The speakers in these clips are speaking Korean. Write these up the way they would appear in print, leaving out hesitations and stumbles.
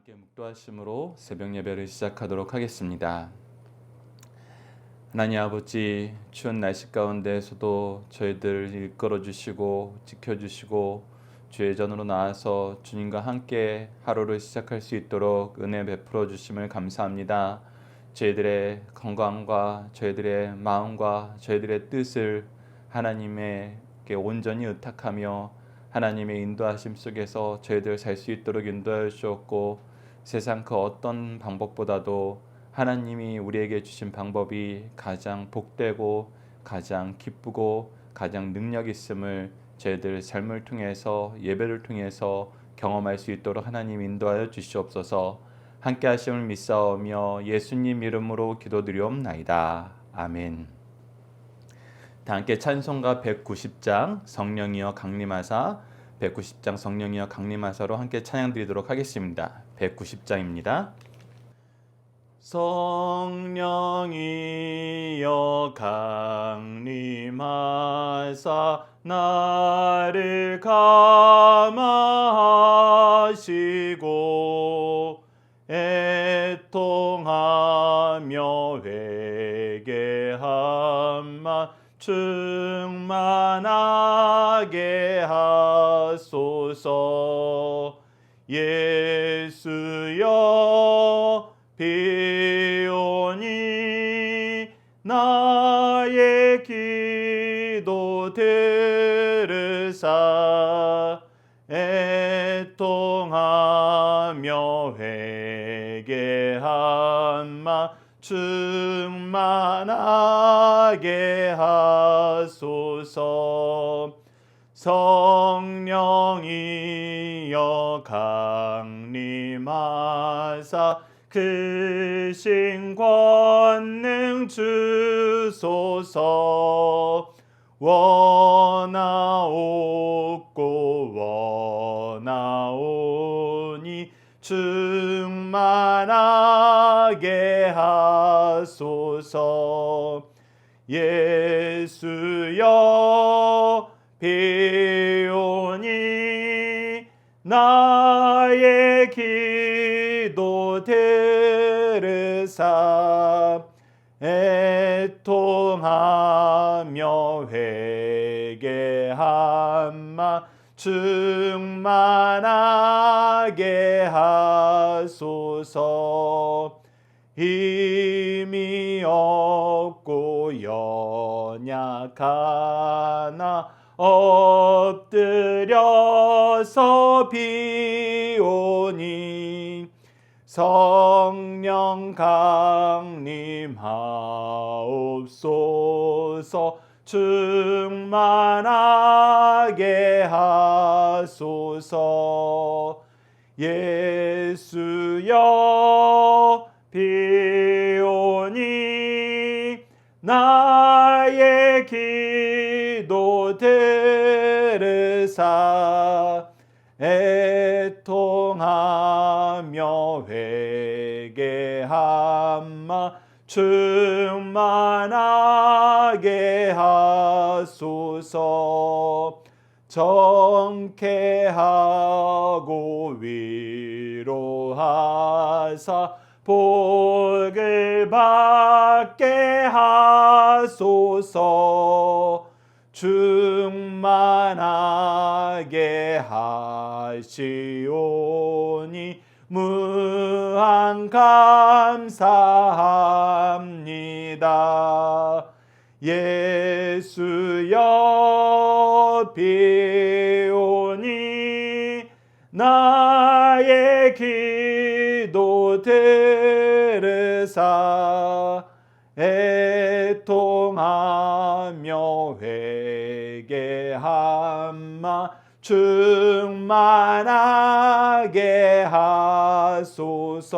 함께 묵도하심으로 새벽 예배를 시작하도록 하겠습니다. 하나님 아버지, 추운 날씨 가운데에서도 저희들 이끌어 주시고 지켜 주시고 주의 전으로 나와서 주님과 함께 하루를 시작할 수 있도록 은혜 베풀어 주심을 감사합니다. 저희들의 건강과 저희들의 마음과 저희들의 뜻을 하나님에게 온전히 의탁하며 하나님의 인도하심 속에서 저희들 살 수 있도록 인도하여 주었고, 세상 그 어떤 방법보다도 하나님이 우리에게 주신 방법이 가장 복되고 가장 기쁘고 가장 능력 있음을 저희들 삶을 통해서 예배를 통해서 경험할 수 있도록 하나님 인도하여 주시옵소서. 함께 하심을 믿사오며 예수님 이름으로 기도드리옵나이다. 아멘. 다 함께 찬송가 190장 성령이여 강림하사, 190장 성령이여 강림하사로 함께 찬양 드리도록 하겠습니다. 190장입니다. 성령이여 강림하사 나를 감화하시고 애통하며 회개함만 충만하게 하소서. 예수여 비오니 나의 기도 들으사 애통하며 회개함만 충만하게 하소서. 성령이여 강림하사 크신 권능 주소서. 원하옵고 원하오니 충만하게 하소서. 예수여 비오니 나의 기도 들으사 애통하며 회개함만 충만하게 하소서. 힘이 없고 연약하나 엎드려서 비오니 성령 강림하옵소서. 충만하게 하소서. 예수여 비오니 나의 기도 들으사 애통하며 회개함만 충만하게 하소서. 정케하고 위로하사 복을 받게 하소서. 충만하게 하시오니 무한 감사합니다. 예수여 비오니 나의 기도 들으사 애통하며 회개함만 충만하게 하소서.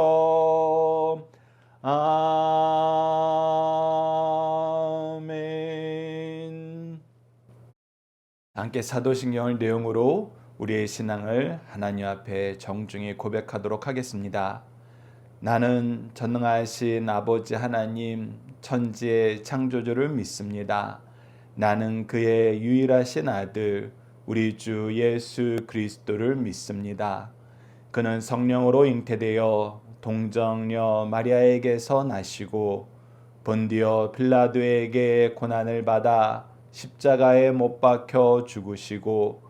아멘. 함께 사도신경을 내용으로 우리의 신앙을 하나님 앞에 정중히 고백하도록 하겠습니다. 나는 전능하신 아버지 하나님, 천지의 창조주를 믿습니다. 나는 그의 유일하신 아들 우리 주 예수 그리스도를 믿습니다. 그는 성령으로 잉태되어 동정녀 마리아에게서 나시고 본디오 빌라도에게 고난을 받아 십자가에 못 박혀 죽으시고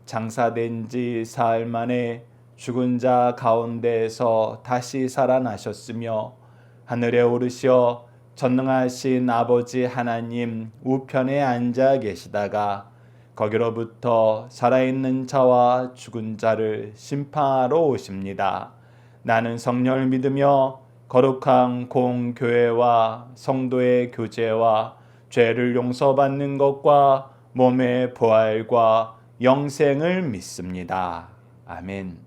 장사된 지 사흘 만에 죽은 자 가운데에서 다시 살아나셨으며 하늘에 오르시어 전능하신 아버지 하나님 우편에 앉아 계시다가 거기로부터 살아있는 자와 죽은 자를 심판하러 오십니다. 나는 성령을 믿으며 거룩한 공교회와 성도의 교제와 죄를 용서받는 것과 몸의 부활과 영생을 믿습니다. 아멘.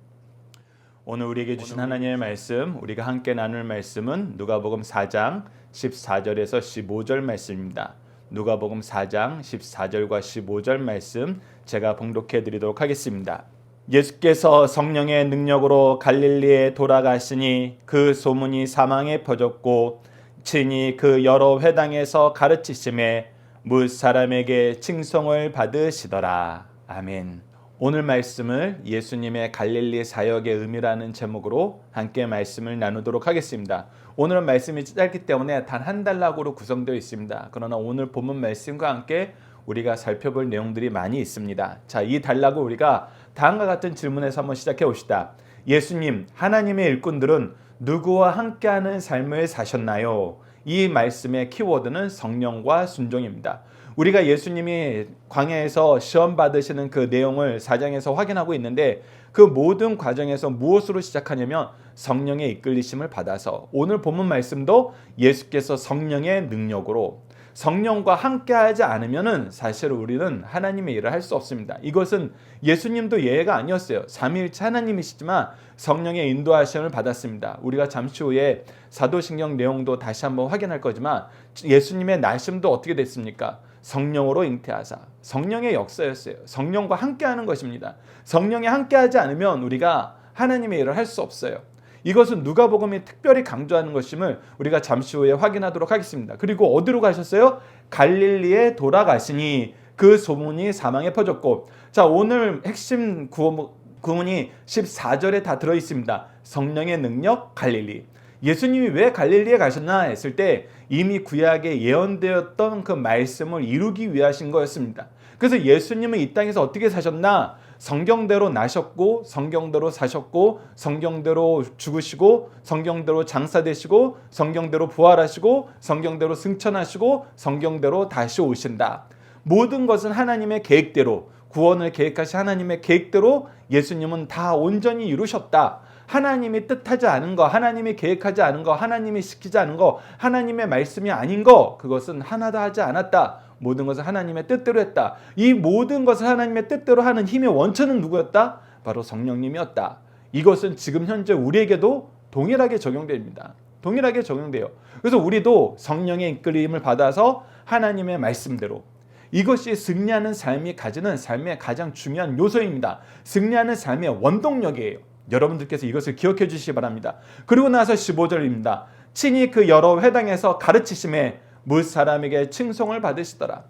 오늘 우리에게 주신 하나님의 말씀, 우리가 함께 나눌 말씀은 누가복음 4장 14절에서 15절 말씀입니다. 누가복음 4장 14절과 15절 말씀 제가 봉독해 드리도록 하겠습니다. 예수께서 성령의 능력으로 갈릴리에 돌아가시니 그 소문이 사망에 퍼졌고 친히 그 여러 회당에서 가르치심에 뭇 사람에게 칭송을 받으시더라. 아멘. 오늘 말씀을 예수님의 갈릴리 사역의 의미라는 제목으로 함께 말씀을 나누도록 하겠습니다. 오늘은 말씀이 짧기 때문에 단 한 단락으로 구성되어 있습니다. 그러나 오늘 본문 말씀과 함께 우리가 살펴볼 내용들이 많이 있습니다. 자, 이 단락을 우리가 다음과 같은 질문에서 한번 시작해 봅시다. 예수님, 하나님의 일꾼들은 누구와 함께하는 삶을 사셨나요? 이 말씀의 키워드는 성령과 순종입니다. 우리가 예수님이 광야에서 시험 받으시는 그 내용을 4장에서 확인하고 있는데 그 모든 과정에서 무엇으로 시작하냐면 성령의 이끌리심을 받아서 오늘 본문 말씀도 예수께서 성령의 능력으로 성령과 함께하지 않으면은 사실 우리는 하나님의 일을 할 수 없습니다. 이것은 예수님도 예외가 아니었어요. 삼위일체 하나님이시지만 성령의 인도하심을 받았습니다. 우리가 잠시 후에 사도신경 내용도 다시 한번 확인할 거지만 예수님의 나심도 어떻게 됐습니까? 성령으로 잉태하사 성령의 역사였어요. 성령과 함께하는 것입니다. 성령이 함께하지 않으면 우리가 하나님의 일을 할 수 없어요. 이것은 누가복음이 특별히 강조하는 것임을 우리가 잠시 후에 확인하도록 하겠습니다. 그리고 어디로 가셨어요? 갈릴리에 돌아가시니 그 소문이 사망에 퍼졌고, 자, 오늘 핵심 구문이 14절에 다 들어있습니다. 성령의 능력 갈릴리. 예수님이 왜 갈릴리에 가셨나 했을 때 이미 구약에 예언되었던 그 말씀을 이루기 위하신 거였습니다. 그래서 예수님은 이 땅에서 어떻게 사셨나? 성경대로 나셨고 성경대로 사셨고 성경대로 죽으시고 성경대로 장사되시고 성경대로 부활하시고 성경대로 승천하시고 성경대로 다시 오신다. 모든 것은 하나님의 계획대로, 구원을 계획하신 하나님의 계획대로 예수님은 다 온전히 이루셨다. 하나님이 뜻하지 않은 거, 하나님이 계획하지 않은 거, 하나님이 시키지 않은 거, 하나님의 말씀이 아닌 거, 그것은 하나도 하지 않았다. 모든 것을 하나님의 뜻대로 했다. 이 모든 것을 하나님의 뜻대로 하는 힘의 원천은 누구였다? 바로 성령님이었다. 이것은 지금 현재 우리에게도 동일하게 적용됩니다. 동일하게 적용돼요. 그래서 우리도 성령의 이끌림을 받아서 하나님의 말씀대로, 이것이 승리하는 삶이 가지는 삶의 가장 중요한 요소입니다. 승리하는 삶의 원동력이에요. 여러분들께서 이것을 기억해 주시기 바랍니다. 그리고 나서 15절입니다. 친히 그 여러 회당에서 가르치심에 뭇 사람에게 칭송을 받으시더라.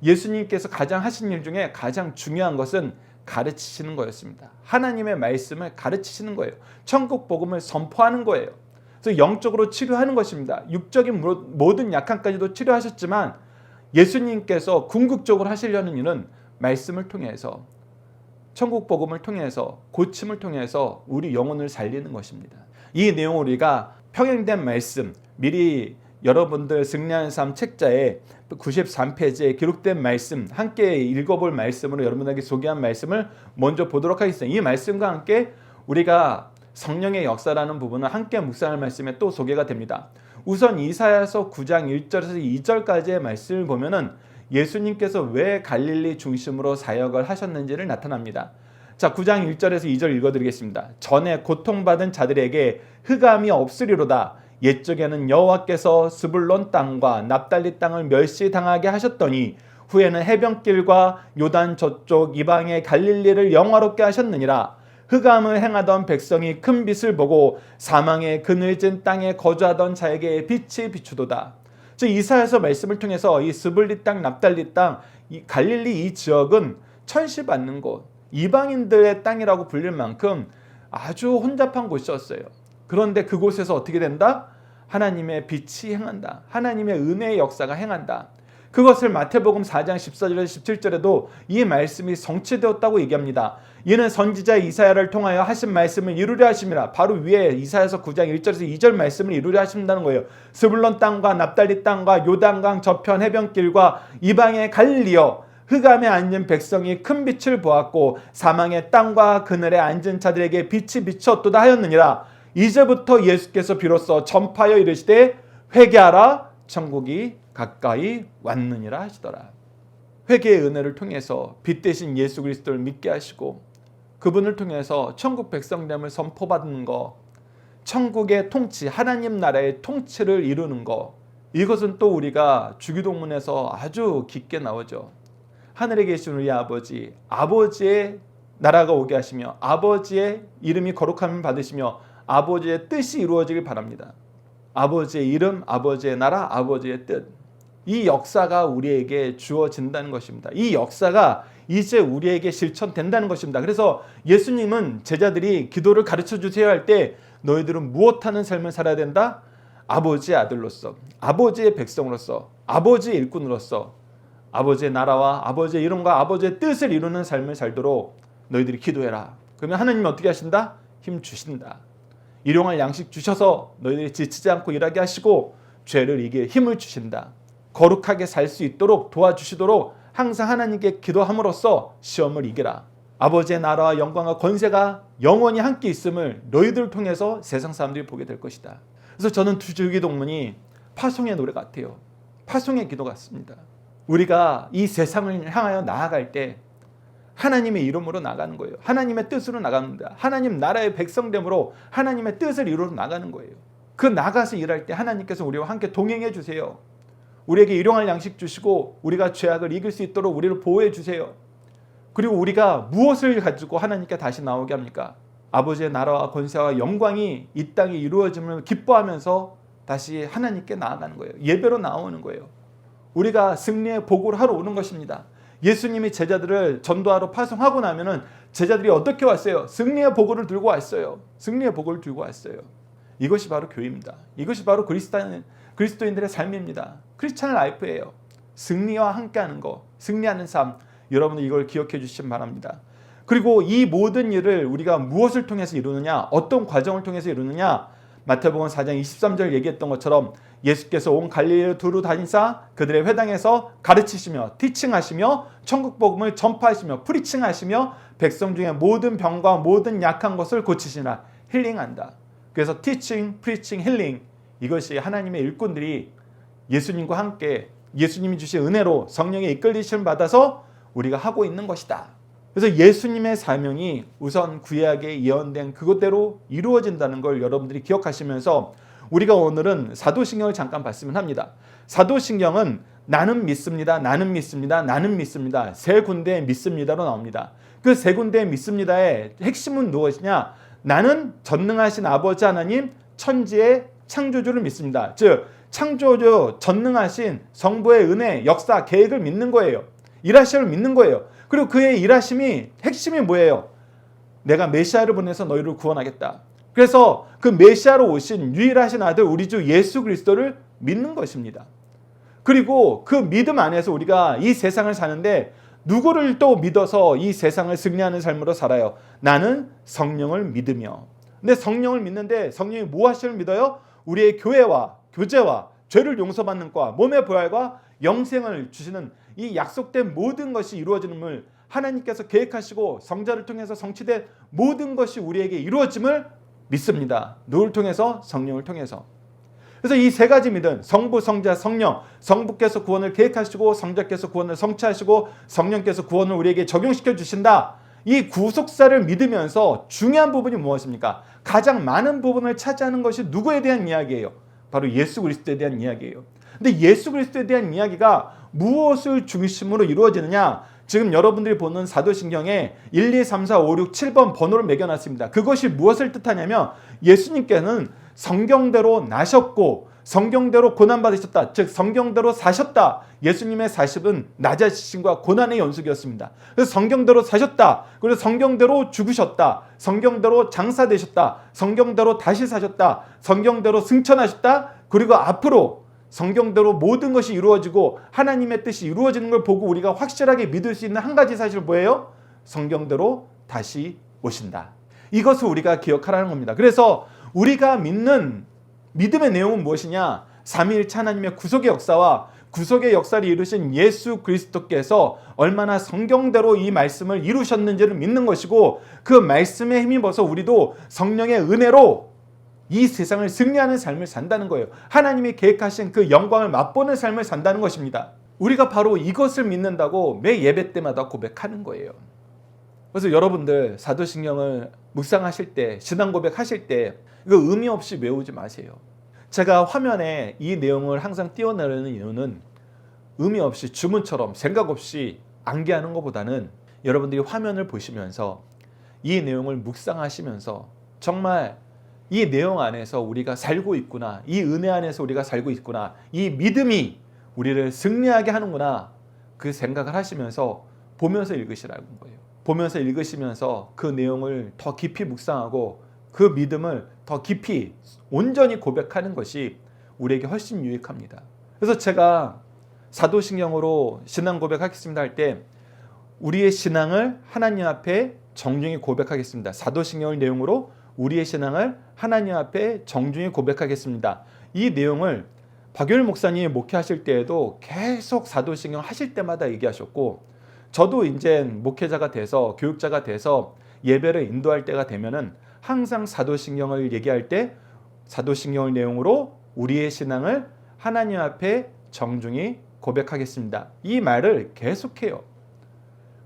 예수님께서 가장 하신 일 중에 가장 중요한 것은 가르치시는 거였습니다. 하나님의 말씀을 가르치시는 거예요. 천국 복음을 선포하는 거예요. 그래서 영적으로 치료하는 것입니다. 육적인 모든 약함까지도 치료하셨지만 예수님께서 궁극적으로 하시려는 일은 말씀을 통해서, 천국 복음을 통해서, 고침을 통해서 우리 영혼을 살리는 것입니다. 이 내용을 우리가 평행된 말씀, 미리 여러분들 승리하는 삶 책자에 93페이지에 기록된 말씀, 함께 읽어볼 말씀으로 여러분에게 소개한 말씀을 먼저 보도록 하겠습니다. 이 말씀과 함께 우리가 성령의 역사라는 부분은 함께 묵상할 말씀에 또 소개가 됩니다. 우선 이사야서 9장 1절에서 2절까지의 말씀을 보면은 예수님께서 왜 갈릴리 중심으로 사역을 하셨는지를 나타납니다. 자, 9장 1절에서 2절 읽어드리겠습니다. 전에 고통받은 자들에게 흑암이 없으리로다. 옛적에는 여호와께서 스불론 땅과 납달리 땅을 멸시당하게 하셨더니 후에는 해변길과 요단 저쪽 이방의 갈릴리를 영화롭게 하셨느니라. 흑암을 행하던 백성이 큰 빛을 보고 사망의 그늘진 땅에 거주하던 자에게 빛이 비추도다. 즉 이사야서 말씀을 통해서 이 스불리 땅, 납달리 땅, 이 갈릴리 이 지역은 천시받는 곳, 이방인들의 땅이라고 불릴 만큼 아주 혼잡한 곳이었어요. 그런데 그곳에서 어떻게 된다? 하나님의 빛이 행한다. 하나님의 은혜의 역사가 행한다. 그것을 마태복음 4장 14절에서 17절에도 이 말씀이 성취되었다고 얘기합니다. 이는 선지자 이사야를 통하여 하신 말씀을 이루려 하심이라. 바로 위에 이사야서 9장 1절에서 2절 말씀을 이루려 하신다는 거예요. 스불론 땅과 납달리 땅과 요단강 저편 해변길과 이방의 갈릴리여, 흑암에 앉은 백성이 큰 빛을 보았고 사망의 땅과 그늘에 앉은 자들에게 빛이 비쳤도다 하였느니라. 이제부터 예수께서 비로소 전파하여 이르시되 회개하라, 천국이 가까이 왔느니라 하시더라. 회개의 은혜를 통해서 빛 대신 예수 그리스도를 믿게 하시고 그분을 통해서 천국 백성됨을 선포받는 것, 천국의 통치, 하나님 나라의 통치를 이루는 것, 이것은 또 우리가 주기도문에서 아주 깊게 나오죠. 하늘에 계신 우리 아버지, 아버지의 나라가 오게 하시며 아버지의 이름이 거룩함을 받으시며 아버지의 뜻이 이루어지길 바랍니다. 아버지의 이름, 아버지의 나라, 아버지의 뜻, 이 역사가 우리에게 주어진다는 것입니다. 이 역사가 이제 우리에게 실천된다는 것입니다. 그래서 예수님은 제자들이 기도를 가르쳐 주세요 할 때 너희들은 무엇하는 삶을 살아야 된다? 아버지의 아들로서, 아버지의 백성으로서, 아버지의 일꾼으로서 아버지의 나라와 아버지의 이름과 아버지의 뜻을 이루는 삶을 살도록 너희들이 기도해라. 그러면 하나님이 어떻게 하신다? 힘 주신다. 일용할 양식 주셔서 너희들이 지치지 않고 일하게 하시고 죄를 이길 힘을 주신다. 거룩하게 살 수 있도록 도와주시도록 항상 하나님께 기도함으로써 시험을 이기라. 아버지의 나라와 영광과 권세가 영원히 함께 있음을 너희들을 통해서 세상 사람들이 보게 될 것이다. 그래서 저는 주기도문이 파송의 노래 같아요. 파송의 기도 같습니다. 우리가 이 세상을 향하여 나아갈 때 하나님의 이름으로 나가는 거예요. 하나님의 뜻으로 나갑니다. 하나님 나라의 백성됨으로 하나님의 뜻을 이루어 나가는 거예요. 그 나가서 일할 때 하나님께서 우리와 함께 동행해 주세요. 우리에게 일용할 양식 주시고 우리가 죄악을 이길 수 있도록 우리를 보호해 주세요. 그리고 우리가 무엇을 가지고 하나님께 다시 나오게 합니까? 아버지의 나라와 권세와 영광이 이 땅에 이루어짐을 기뻐하면서 다시 하나님께 나아가는 거예요. 예배로 나오는 거예요. 우리가 승리의 보고를 하러 오는 것입니다. 예수님이 제자들을 전도하러 파송하고 나면은 제자들이 어떻게 왔어요? 승리의 보고를 들고 왔어요. 승리의 보고를 들고 왔어요. 이것이 바로 교회입니다. 이것이 바로 그리스도인들의 삶입니다. 크리스찬 라이프예요. 승리와 함께하는 것, 승리하는 삶. 여러분들 이걸 기억해 주시기 바랍니다. 그리고 이 모든 일을 우리가 무엇을 통해서 이루느냐, 어떤 과정을 통해서 이루느냐, 마태복음 4장 23절 얘기했던 것처럼 예수께서 온 갈릴리를 두루 다니사 그들의 회당에서 가르치시며 티칭하시며 천국 복음을 전파하시며 프리칭하시며 백성 중에 모든 병과 모든 약한 것을 고치시나, 힐링한다. 그래서 티칭, 프리칭, 힐링, 이것이 하나님의 일꾼들이 예수님과 함께 예수님이 주신 은혜로 성령의 이끌리심을 받아서 우리가 하고 있는 것이다. 그래서 예수님의 사명이 우선 구약에 예언된 그것대로 이루어진다는 걸 여러분들이 기억하시면서 우리가 오늘은 사도신경을 잠깐 봤으면 합니다. 사도신경은 나는 믿습니다, 나는 믿습니다, 나는 믿습니다, 세 군데의 믿습니다로 나옵니다. 그 세 군데의 믿습니다의 핵심은 무엇이냐? 나는 전능하신 아버지 하나님 천지의 창조주를 믿습니다. 즉 창조주 전능하신 성부의 은혜, 역사, 계획을 믿는 거예요. 일하심을 믿는 거예요. 그리고 그의 일하심이 핵심이 뭐예요? 내가 메시아를 보내서 너희를 구원하겠다. 그래서 그 메시아로 오신 유일하신 아들 우리 주 예수 그리스도를 믿는 것입니다. 그리고 그 믿음 안에서 우리가 이 세상을 사는데 누구를 또 믿어서 이 세상을 승리하는 삶으로 살아요? 나는 성령을 믿으며. 근데 성령을 믿는데 성령이 뭐 하시를 믿어요? 우리의 교회와 교제와 죄를 용서받는 과 몸의 부활과 영생을 주시는 이 약속된 모든 것이 이루어지는을 하나님께서 계획하시고 성자를 통해서 성취된 모든 것이 우리에게 이루어짐을 믿습니다. 누굴 통해서? 성령을 통해서. 그래서 이 세 가지 믿음, 성부, 성자, 성령, 성부께서 구원을 계획하시고 성자께서 구원을 성취하시고 성령께서 구원을 우리에게 적용시켜 주신다. 이 구속사를 믿으면서 중요한 부분이 무엇입니까? 가장 많은 부분을 차지하는 것이 누구에 대한 이야기예요? 바로 예수 그리스도에 대한 이야기예요. 근데 예수 그리스도에 대한 이야기가 무엇을 중심으로 이루어지느냐? 지금 여러분들이 보는 사도신경에 1, 2, 3, 4, 5, 6, 7번 번호를 매겨놨습니다. 그것이 무엇을 뜻하냐면 예수님께는 성경대로 나셨고 성경대로 고난받으셨다. 즉 성경대로 사셨다. 예수님의 사십은 낮아지심과 고난의 연속이었습니다. 그래서 성경대로 사셨다. 그리고 성경대로 죽으셨다. 성경대로 장사되셨다. 성경대로 다시 사셨다. 성경대로 승천하셨다. 그리고 앞으로 성경대로 모든 것이 이루어지고 하나님의 뜻이 이루어지는 걸 보고 우리가 확실하게 믿을 수 있는 한 가지 사실 뭐예요? 성경대로 다시 오신다. 이것을 우리가 기억하라는 겁니다. 그래서 우리가 믿는 믿음의 내용은 무엇이냐? 삼위일체 하나님의 구속의 역사와 구속의 역사를 이루신 예수 그리스도께서 얼마나 성경대로 이 말씀을 이루셨는지를 믿는 것이고, 그 말씀에 힘입어서 우리도 성령의 은혜로 이 세상을 승리하는 삶을 산다는 거예요. 하나님이 계획하신 그 영광을 맛보는 삶을 산다는 것입니다. 우리가 바로 이것을 믿는다고 매 예배 때마다 고백하는 거예요. 그래서 여러분들 사도신경을 묵상하실 때, 신앙 고백하실 때 이거 의미 없이 외우지 마세요. 제가 화면에 이 내용을 항상 띄워내는 이유는 의미 없이 주문처럼 생각 없이 암기하는 것보다는 여러분들이 화면을 보시면서 이 내용을 묵상하시면서 정말 이 내용 안에서 우리가 살고 있구나, 이 은혜 안에서 우리가 살고 있구나, 이 믿음이 우리를 승리하게 하는구나, 그 생각을 하시면서 보면서 읽으시라는 거예요. 보면서 읽으시면서 그 내용을 더 깊이 묵상하고 그 믿음을 더 깊이 온전히 고백하는 것이 우리에게 훨씬 유익합니다. 그래서 제가 사도신경으로 신앙 고백하겠습니다 할 때 우리의 신앙을 하나님 앞에 정중히 고백하겠습니다. 사도신경을 내용으로 우리의 신앙을 하나님 앞에 정중히 고백하겠습니다. 이 내용을 박유일 목사님이 목회하실 때에도 계속 사도신경 하실 때마다 얘기하셨고, 저도 이제 목회자가 돼서 교육자가 돼서 예배를 인도할 때가 되면은 항상 사도신경을 얘기할 때 사도신경을 내용으로 우리의 신앙을 하나님 앞에 정중히 고백하겠습니다. 이 말을 계속해요.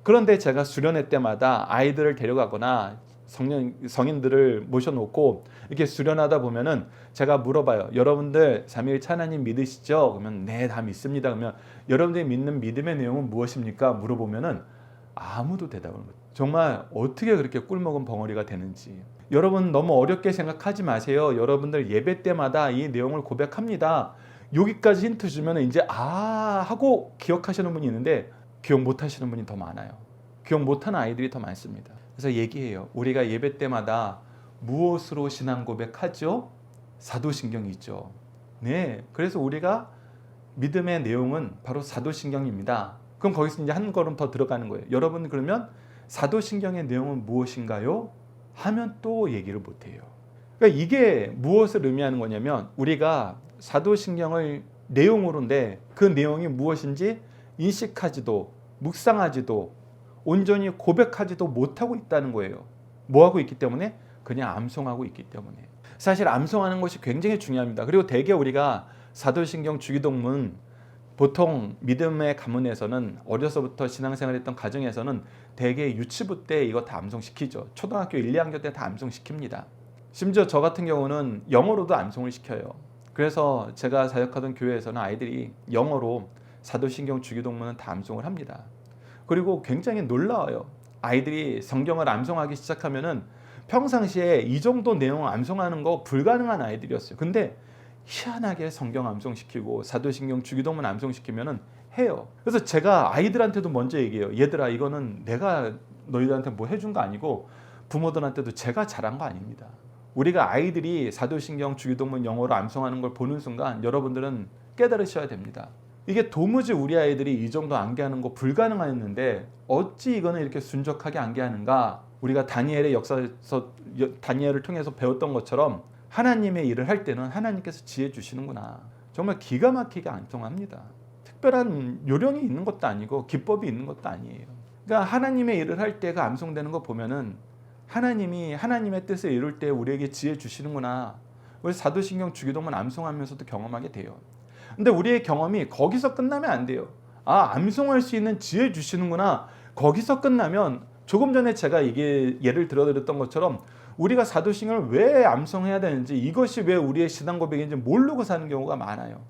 그런데 제가 수련회 때마다 아이들을 데려가거나 성인들을 모셔놓고 이렇게 수련하다 보면은 제가 물어봐요. 여러분들 삼위일체 하나님 믿으시죠? 그러면 네, 다 믿습니다. 그러면 여러분들이 믿는 믿음의 내용은 무엇입니까? 물어보면은 아무도 대답을 못해요. 정말 어떻게 그렇게 꿀먹은 벙어리가 되는지. 여러분 너무 어렵게 생각하지 마세요. 여러분들 예배 때마다 이 내용을 고백합니다. 여기까지 힌트 주면 이제 하고 기억하시는 분이 있는데 기억 못하시는 분이 더 많아요. 기억 못하는 아이들이 더 많습니다. 그래서 얘기해요. 우리가 예배 때마다 무엇으로 신앙 고백하죠? 사도신경이죠. 네, 그래서 우리가 믿음의 내용은 바로 사도신경입니다. 그럼 거기서 이제 한 걸음 더 들어가는 거예요. 여러분 그러면 사도신경의 내용은 무엇인가요? 하면 또 얘기를 못해요. 그러니까 이게 무엇을 의미하는 거냐면 우리가 사도신경을 내용으로인데 그 내용이 무엇인지 인식하지도 묵상하지도 온전히 고백하지도 못하고 있다는 거예요. 뭐하고 있기 때문에? 그냥 암송하고 있기 때문에. 사실 암송하는 것이 굉장히 중요합니다. 그리고 대개 우리가 사도신경 주기도문 보통 믿음의 가문에서는 어려서부터 신앙생활했던 가정에서는 대개 유치부 때 이거 다 암송시키죠. 초등학교 1, 2학년 때 다 암송시킵니다. 심지어 저 같은 경우는 영어로도 암송을 시켜요. 그래서 제가 사역하던 교회에서는 아이들이 영어로 사도신경 주기도문은 다 암송을 합니다. 그리고 굉장히 놀라워요. 아이들이 성경을 암송하기 시작하면은 평상시에 이 정도 내용 암송하는 거 불가능한 아이들이었어요. 근데 희한하게 성경 암송시키고 사도신경 주기도문 암송시키면은 해요. 그래서 제가 아이들한테도 먼저 얘기해요. 얘들아, 이거는 내가 너희들한테 뭐 해준 거 아니고 부모들한테도 제가 잘한 거 아닙니다. 우리가 아이들이 사도신경 주기도문 영어로 암송하는 걸 보는 순간 여러분들은 깨달으셔야 됩니다. 이게 도무지 우리 아이들이 이 정도 암기하는 거 불가능했는데 어찌 이거는 이렇게 순적하게 암기하는가? 우리가 다니엘의 역사에서 다니엘을 통해서 배웠던 것처럼 하나님의 일을 할 때는 하나님께서 지혜 주시는구나. 정말 기가 막히게 암송합니다. 특별한 요령이 있는 것도 아니고 기법이 있는 것도 아니에요. 그러니까 하나님의 일을 할 때 그 암송되는 거 보면은 하나님이 하나님의 뜻을 이룰 때 우리에게 지혜 주시는구나. 우리 사도신경 주기도문 암송하면서도 경험하게 돼요. 근데 우리의 경험이 거기서 끝나면 안 돼요. 암송할 수 있는 지혜 주시는구나. 거기서 끝나면 조금 전에 제가 이게 예를 들어드렸던 것처럼 우리가 사도신경을 왜 암송해야 되는지, 이것이 왜 우리의 신앙 고백인지 모르고 사는 경우가 많아요.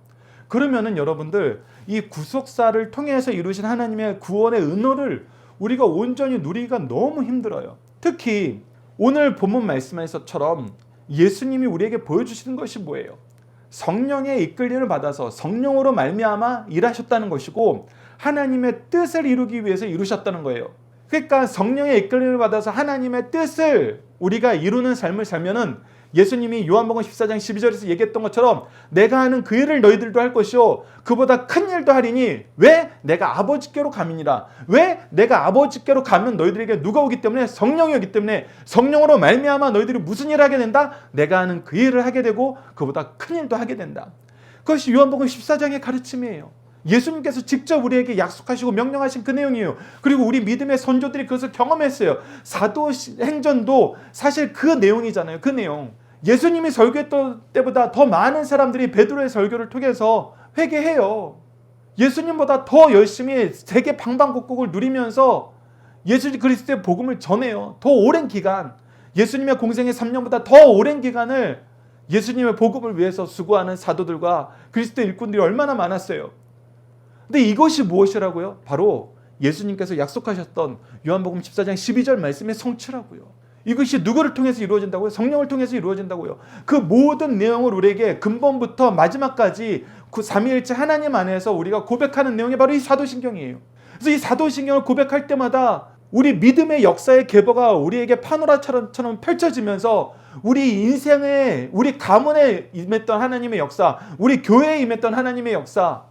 그러면은 여러분들 이 구속사를 통해서 이루신 하나님의 구원의 은혜를 우리가 온전히 누리기가 너무 힘들어요. 특히 오늘 본문 말씀에서처럼 예수님이 우리에게 보여주시는 것이 뭐예요? 성령의 이끌림을 받아서 성령으로 말미암아 일하셨다는 것이고 하나님의 뜻을 이루기 위해서 이루셨다는 거예요. 그러니까 성령의 이끌림을 받아서 하나님의 뜻을 우리가 이루는 삶을 살면은 예수님이 요한복음 14장 12절에서 얘기했던 것처럼 내가 하는 그 일을 너희들도 할 것이요 그보다 큰 일도 하리니 왜? 내가 아버지께로 감이니라. 왜? 내가 아버지께로 가면 너희들에게 누가 오기 때문에? 성령이 오기 때문에 성령으로 말미암아 너희들이 무슨 일을 하게 된다? 내가 하는 그 일을 하게 되고 그보다 큰 일도 하게 된다. 그것이 요한복음 14장의 가르침이에요. 예수님께서 직접 우리에게 약속하시고 명령하신 그 내용이에요. 그리고 우리 믿음의 선조들이 그것을 경험했어요. 사도행전도 사실 그 내용이잖아요. 그 내용. 예수님이 설교했던 때보다 더 많은 사람들이 베드로의 설교를 통해서 회개해요. 예수님보다 더 열심히 세계 방방곡곡을 누리면서 예수 그리스도의 복음을 전해요. 더 오랜 기간, 예수님의 공생의 3년보다 더 오랜 기간을 예수님의 복음을 위해서 수고하는 사도들과 그리스도의 일꾼들이 얼마나 많았어요. 근데 이것이 무엇이라고요? 바로 예수님께서 약속하셨던 요한복음 14장 12절 말씀의 성취라고요. 이것이 누구를 통해서 이루어진다고요? 성령을 통해서 이루어진다고요. 그 모든 내용을 우리에게 근본부터 마지막까지 그 삼위일체 하나님 안에서 우리가 고백하는 내용이 바로 이 사도신경이에요. 그래서 이 사도신경을 고백할 때마다 우리 믿음의 역사의 계보가 우리에게 파노라처럼 펼쳐지면서 우리 인생에, 우리 가문에 임했던 하나님의 역사, 우리 교회에 임했던 하나님의 역사,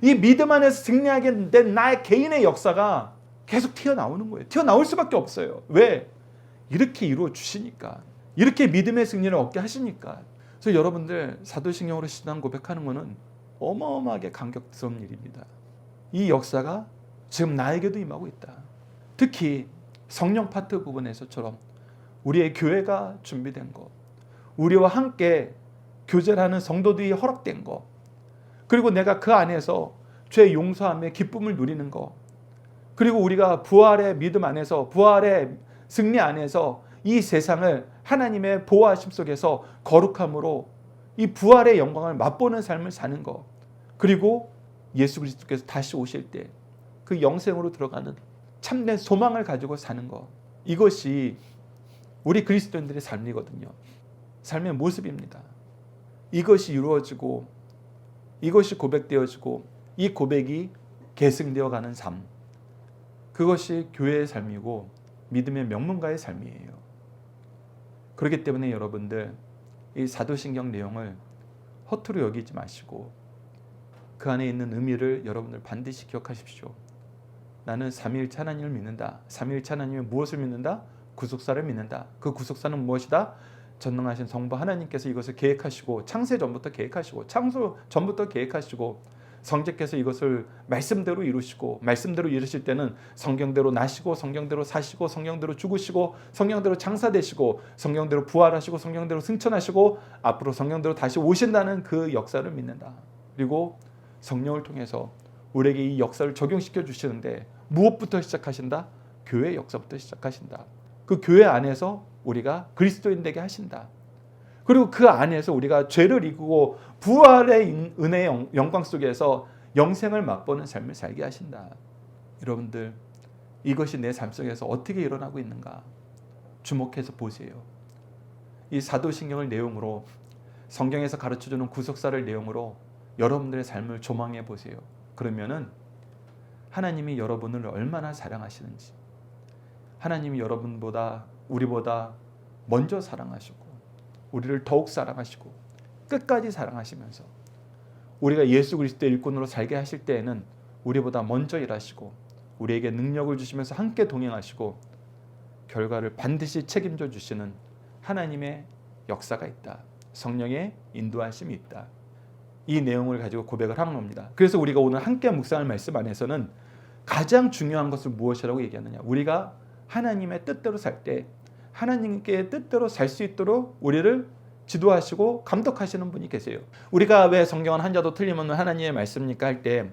이 믿음 안에서 승리하게 된 나의 개인의 역사가 계속 튀어나오는 거예요. 튀어나올 수밖에 없어요. 왜? 이렇게 이루어 주시니까. 이렇게 믿음의 승리를 얻게 하시니까. 그래서 여러분들 사도신경으로 신앙 고백하는 것은 어마어마하게 감격스러운 일입니다. 이 역사가 지금 나에게도 임하고 있다. 특히 성령 파트 부분에서처럼 우리의 교회가 준비된 것, 우리와 함께 교제를 하는 성도들이 허락된 것, 그리고 내가 그 안에서 죄 용서함의 기쁨을 누리는 것, 그리고 우리가 부활의 믿음 안에서, 부활의 승리 안에서 이 세상을 하나님의 보호하심 속에서 거룩함으로 이 부활의 영광을 맛보는 삶을 사는 것, 그리고 예수 그리스도께서 다시 오실 때 그 영생으로 들어가는 참된 소망을 가지고 사는 것, 이것이 우리 그리스도인들의 삶이거든요. 삶의 모습입니다. 이것이 이루어지고 이것이 고백되어지고 이 고백이 계승되어 가는 삶, 그것이 교회의 삶이고 믿음의 명문가의 삶이에요. 그렇기 때문에 여러분들 이 사도신경 내용을 허투루 여기지 마시고 그 안에 있는 의미를 여러분들 반드시 기억하십시오. 나는 삼위일체 하나님을 믿는다. 삼위일체 하나님의 무엇을 믿는다? 구속사를 믿는다. 그 구속사는 무엇이다? 전능하신 성부 하나님께서 이것을 계획하시고 창세 전부터 계획하시고 창조 전부터 계획하시고 성자께서 이것을 말씀대로 이루시고 말씀대로 이루실 때는 성경대로 나시고 성경대로 사시고 성경대로 죽으시고 성경대로 창사되시고 성경대로 부활하시고 성경대로 승천하시고 앞으로 성경대로 다시 오신다는 그 역사를 믿는다. 그리고 성령을 통해서 우리에게 이 역사를 적용시켜 주시는데 무엇부터 시작하신다? 교회의 역사부터 시작하신다. 그 교회 안에서 우리가 그리스도인 되게 하신다. 그리고 그 안에서 우리가 죄를 이기고 부활의 은혜의 영광 속에서 영생을 맛보는 삶을 살게 하신다. 여러분들 이것이 내 삶 속에서 어떻게 일어나고 있는가 주목해서 보세요. 이 사도신경을 내용으로 성경에서 가르쳐주는 구속사를 내용으로 여러분들의 삶을 조망해 보세요. 그러면은 하나님이 여러분을 얼마나 사랑하시는지, 하나님이 여러분보다 우리보다 먼저 사랑하시고 우리를 더욱 사랑하시고 끝까지 사랑하시면서 우리가 예수 그리스도의 일꾼으로 살게 하실 때에는 우리보다 먼저 일하시고 우리에게 능력을 주시면서 함께 동행하시고 결과를 반드시 책임져 주시는 하나님의 역사가 있다. 성령의 인도하심이 있다. 이 내용을 가지고 고백을 하는 겁니다. 그래서 우리가 오늘 함께 묵상할 말씀 안에서는 가장 중요한 것을 무엇이라고 얘기하느냐, 우리가 하나님의 뜻대로 살 때 하나님께 뜻대로 살 수 있도록 우리를 지도하시고 감독하시는 분이 계세요. 우리가 왜 성경은 한자도 틀림없는 하나님의 말씀입니까 할 때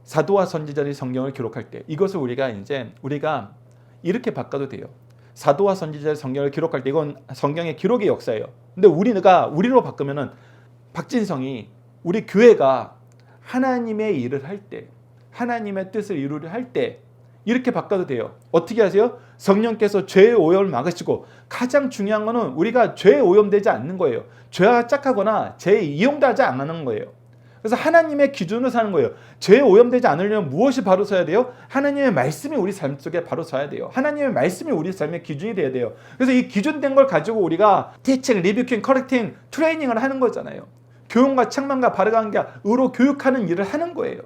사도와 선지자들이 성경을 기록할 때 이것을 우리가 이렇게 바꿔도 돼요. 사도와 선지자의 성경을 기록할 때 이건 성경의 기록의 역사예요. 근데 우리로 바꾸면은 박진성이 우리 교회가 하나님의 일을 할 때, 하나님의 뜻을 이루려 할 때 이렇게 바꿔도 돼요. 어떻게 하세요? 성령께서 죄의 오염을 막으시고, 가장 중요한 거는 우리가 죄에 오염되지 않는 거예요. 죄와 짝하거나 죄에 이용되지 않는 거예요. 그래서 하나님의 기준으로 사는 거예요. 죄에 오염되지 않으려면 무엇이 바로 서야 돼요? 하나님의 말씀이 우리 삶 속에 바로 서야 돼요. 하나님의 말씀이 우리 삶의 기준이 돼야 돼요. 그래서 이 기준된 걸 가지고 우리가 티칭, 리뷰킹, 커렉팅, 트레이닝을 하는 거잖아요. 교훈과 책망과 바르게 의로 교육하는 일을 하는 거예요.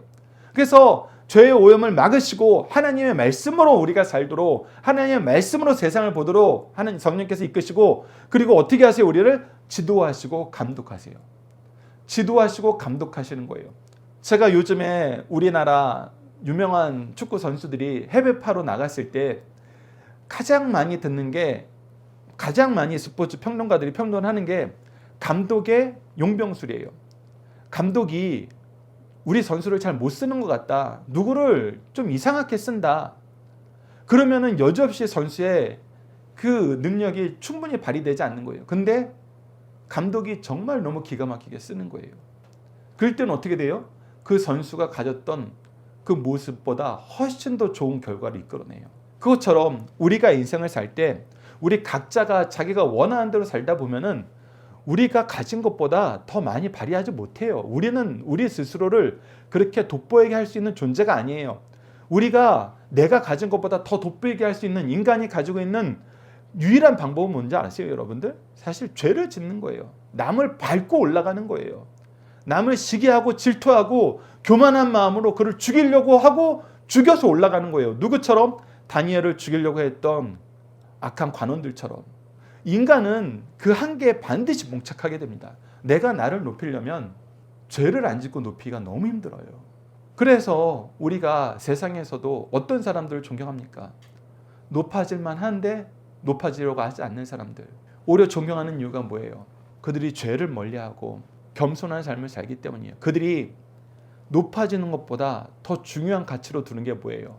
그래서 죄의 오염을 막으시고 하나님의 말씀으로 우리가 살도록, 하나님의 말씀으로 세상을 보도록 하는 성령께서 이끄시고, 그리고 어떻게 하세요? 우리를 지도하시고 감독하세요. 지도하시고 감독하시는 거예요. 제가 요즘에 우리나라 유명한 축구 선수들이 해외파로 나갔을 때 가장 많이 듣는 게, 가장 많이 스포츠 평론가들이 평론하는 게 감독의 용병술이에요. 감독이 우리 선수를 잘 못 쓰는 것 같다, 누구를 좀 이상하게 쓴다, 그러면은 여지없이 선수의 그 능력이 충분히 발휘되지 않는 거예요. 근데 감독이 정말 너무 기가 막히게 쓰는 거예요. 그럴 때는 어떻게 돼요? 그 선수가 가졌던 그 모습보다 훨씬 더 좋은 결과를 이끌어내요. 그것처럼 우리가 인생을 살 때 우리 각자가 자기가 원하는 대로 살다 보면은 우리가 가진 것보다 더 많이 발휘하지 못해요. 우리는 우리 스스로를 그렇게 돋보이게 할 수 있는 존재가 아니에요. 우리가 내가 가진 것보다 더 돋보이게 할 수 있는, 인간이 가지고 있는 유일한 방법은 뭔지 아세요, 여러분들? 사실 죄를 짓는 거예요. 남을 밟고 올라가는 거예요. 남을 시기하고 질투하고 교만한 마음으로 그를 죽이려고 하고 죽여서 올라가는 거예요. 누구처럼? 다니엘을 죽이려고 했던 악한 관원들처럼. 인간은 그 한계에 반드시 봉착하게 됩니다. 내가 나를 높이려면 죄를 안 짓고 높이기가 너무 힘들어요. 그래서 우리가 세상에서도 어떤 사람들을 존경합니까? 높아질만 한데 높아지려고 하지 않는 사람들. 오히려 존경하는 이유가 뭐예요? 그들이 죄를 멀리하고 겸손한 삶을 살기 때문이에요. 그들이 높아지는 것보다 더 중요한 가치로 두는 게 뭐예요?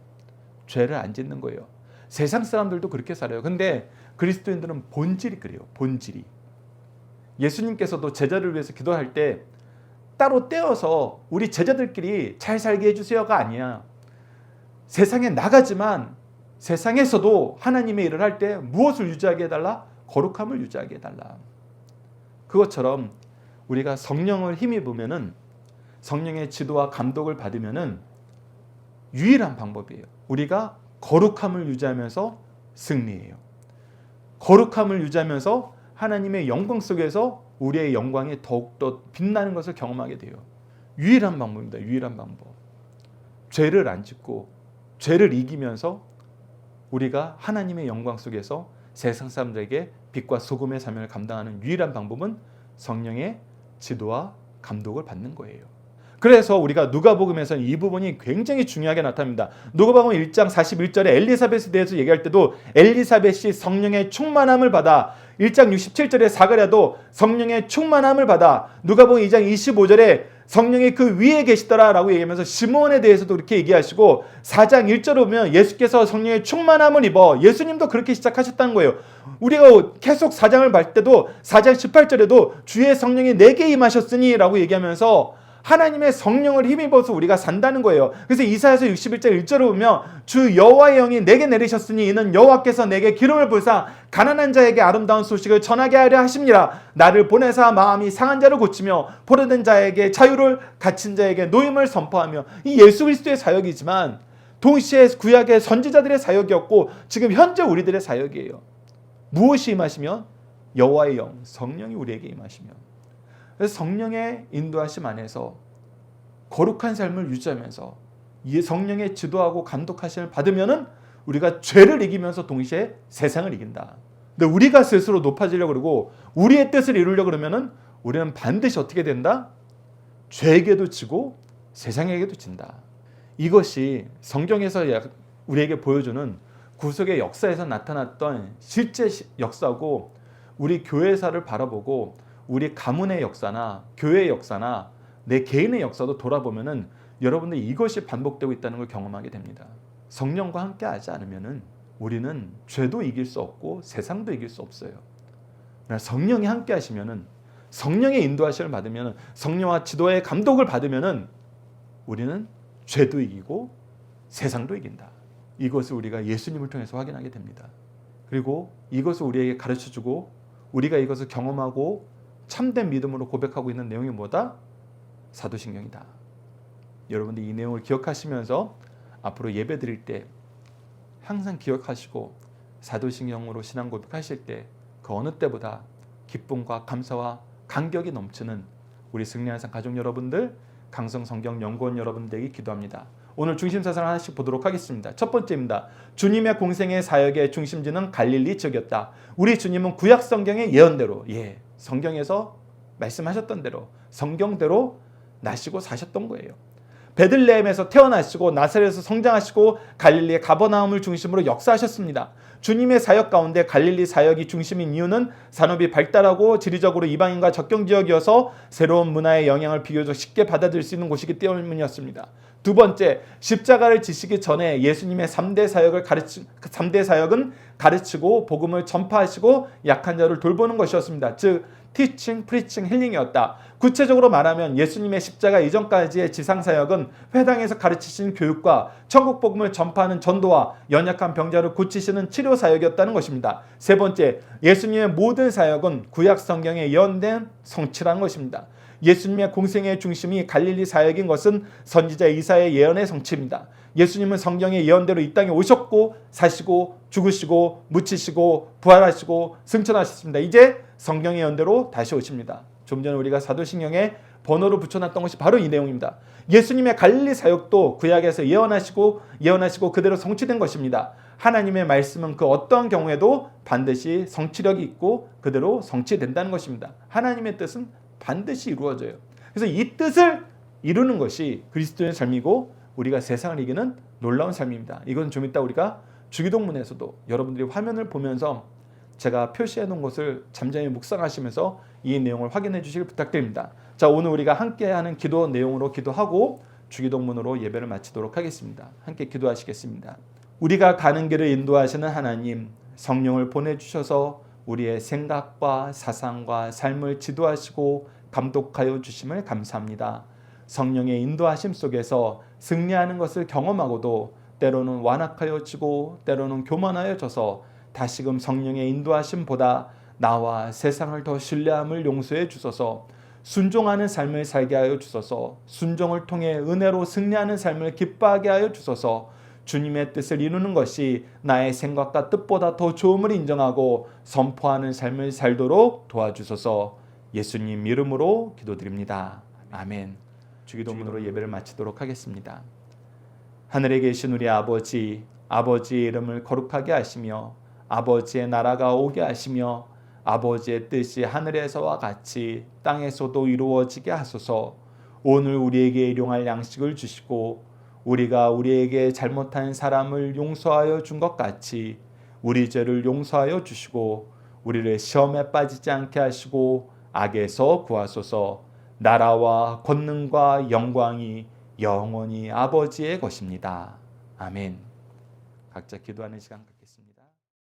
죄를 안 짓는 거예요. 세상 사람들도 그렇게 살아요. 근데 그리스도인들은 본질이 그래요. 본질이. 예수님께서도 제자를 위해서 기도할 때 따로 떼어서 우리 제자들끼리 잘 살게 해주세요가 아니야. 세상에 나가지만 세상에서도 하나님의 일을 할 때 무엇을 유지하게 해달라? 거룩함을 유지하게 해달라. 그것처럼 우리가 성령을 힘입으면은, 성령의 지도와 감독을 받으면은 유일한 방법이에요. 우리가 거룩함을 유지하면서 승리해요. 거룩함을 유지하면서 하나님의 영광 속에서 우리의 영광이 더욱더 빛나는 것을 경험하게 돼요. 유일한 방법입니다. 유일한 방법. 죄를 안 짓고 죄를 이기면서 우리가 하나님의 영광 속에서 세상 사람들에게 빛과 소금의 사명을 감당하는 유일한 방법은 성령의 지도와 감독을 받는 거예요. 그래서 우리가 누가복음에서는 이 부분이 굉장히 중요하게 나타납니다. 누가복음 1장 41절에 엘리사벳에 대해서 얘기할 때도 엘리사벳이 성령의 충만함을 받아, 1장 67절에 사가랴도 성령의 충만함을 받아, 누가복음 2장 25절에 성령이 그 위에 계시더라 라고 얘기하면서 시몬에 대해서도 그렇게 얘기하시고, 4장 1절에 보면 예수께서 성령의 충만함을 입어, 예수님도 그렇게 시작하셨다는 거예요. 우리가 계속 4장을 볼 때도 4장 18절에도 주의 성령이 내게 임하셨으니 라고 얘기하면서 하나님의 성령을 힘입어서 우리가 산다는 거예요. 그래서 이사야서 61장 1절을 보면 주 여호와의 영이 내게 내리셨으니 이는 여호와께서 내게 기름을 부으사 가난한 자에게 아름다운 소식을 전하게 하려 하심니라. 나를 보내사 마음이 상한 자를 고치며 포로된 자에게 자유를, 갇힌 자에게 노임을 선포하며. 이 예수 그리스도의 사역이지만 동시에 구약의 선지자들의 사역이었고 지금 현재 우리들의 사역이에요. 무엇이 임하시면? 여호와의 영, 성령이 우리에게 임하시면. 그래서 성령의 인도하심 안에서 거룩한 삶을 유지하면서 이 성령의 지도하고 감독하심을 받으면은 우리가 죄를 이기면서 동시에 세상을 이긴다. 근데 우리가 스스로 높아지려고 그러고 우리의 뜻을 이루려고 그러면은 우리는 반드시 어떻게 된다? 죄에게도 지고 세상에게도 진다. 이것이 성경에서 우리에게 보여주는 구속의 역사에서 나타났던 실제 역사고, 우리 교회사를 바라보고 우리 가문의 역사나 교회의 역사나 내 개인의 역사도 돌아보면은 여러분들 이것이 반복되고 있다는 걸 경험하게 됩니다. 성령과 함께 하지 않으면은 우리는 죄도 이길 수 없고 세상도 이길 수 없어요. 성령이 함께 하시면은, 성령의 인도하심을 받으면은, 성령과 지도의 감독을 받으면은 우리는 죄도 이기고 세상도 이긴다. 이것을 우리가 예수님을 통해서 확인하게 됩니다. 그리고 이것을 우리에게 가르쳐주고 우리가 이것을 경험하고 참된 믿음으로 고백하고 있는 내용이 뭐다? 사도신경이다. 여러분들 이 내용을 기억하시면서 앞으로 예배 드릴 때 항상 기억하시고 사도신경으로 신앙 고백하실 때 그 어느 때보다 기쁨과 감사와 감격이 넘치는 우리 승리한상 가족 여러분들, 강성성경연구원 여러분들에게 기도합니다. 오늘 중심사상을 하나씩 보도록 하겠습니다. 첫 번째입니다. 주님의 공생의 사역의 중심지는 갈릴리 지역이었다. 우리 주님은 구약 성경의 예언대로, 성경에서 말씀하셨던 대로 성경대로 나시고 사셨던 거예요. 베들레헴에서 태어나시고 나사렛에서 성장하시고 갈릴리의 가버나움을 중심으로 역사하셨습니다. 주님의 사역 가운데 갈릴리 사역이 중심인 이유는 산업이 발달하고 지리적으로 이방인과 접경 지역이어서 새로운 문화의 영향을 비교적 쉽게 받아들일 수 있는 곳이기 때문이었습니다. 두 번째, 십자가를 지시기 전에 예수님의 3대 사역은 가르치고 복음을 전파하시고 약한 자를 돌보는 것이었습니다. 즉 티칭, 프리칭, 힐링이었다. 구체적으로 말하면 예수님의 십자가 이전까지의 지상사역은 회당에서 가르치신 교육과 천국 복음을 전파하는 전도와 연약한 병자를 고치시는 치료사역이었다는 것입니다. 세 번째, 예수님의 모든 사역은 구약 성경에 예언된 성취라는 것입니다. 예수님의 공생의 중심이 갈릴리 사역인 것은 선지자 이사야의 예언의 성취입니다. 예수님은 성경의 예언대로 이 땅에 오셨고 사시고 죽으시고 묻히시고 부활하시고 승천하셨습니다. 이제 성경의 예언대로 다시 오십니다. 좀 전에 우리가 사도신경에 번호로 붙여놨던 것이 바로 이 내용입니다. 예수님의 갈릴리 사역도 구약에서 예언하시고 그대로 성취된 것입니다. 하나님의 말씀은 그 어떤 경우에도 반드시 성취력이 있고 그대로 성취된다는 것입니다. 하나님의 뜻은 반드시 이루어져요. 그래서 이 뜻을 이루는 것이 그리스도의 삶이고 우리가 세상을 이기는 놀라운 삶입니다. 이건 좀 이따 우리가 주기도문에서도 여러분들이 화면을 보면서 제가 표시해 놓은 것을 잠잠히 묵상하시면서 이 내용을 확인해 주시길 부탁드립니다. 자, 오늘 우리가 함께하는 기도 내용으로 기도하고 주기도문으로 예배를 마치도록 하겠습니다. 함께 기도하시겠습니다. 우리가 가는 길을 인도하시는 하나님, 성령을 보내주셔서 우리의 생각과 사상과 삶을 지도하시고 감독하여 주심을 감사합니다. 성령의 인도하심 속에서 승리하는 것을 경험하고도 때로는 완악하여 지고 때로는 교만하여 져서 다시금 성령의 인도하심보다 나와 세상을 더 신뢰함을 용서해 주소서. 순종하는 삶을 살게 하여 주소서. 순종을 통해 은혜로 승리하는 삶을 기뻐하게 하여 주소서. 주님의 뜻을 이루는 것이 나의 생각과 뜻보다 더 좋음을 인정하고 선포하는 삶을 살도록 도와주소서. 예수님 이름으로 기도드립니다. 아멘. 주기도문으로 예배를 마치도록 하겠습니다. 하늘에 계신 우리 아버지, 아버지의 이름을 거룩하게 하시며 아버지의 나라가 오게 하시며 아버지의 뜻이 하늘에서와 같이 땅에서도 이루어지게 하소서. 오늘 우리에게 일용할 양식을 주시고 우리가 우리에게 잘못한 사람을 용서하여 준 것 같이 우리 죄를 용서하여 주시고 우리를 시험에 빠지지 않게 하시고 악에서 구하소서. 나라와 권능과 영광이 영원히 아버지의 것입니다. 아멘. 각자 기도하는 시간 갖겠습니다.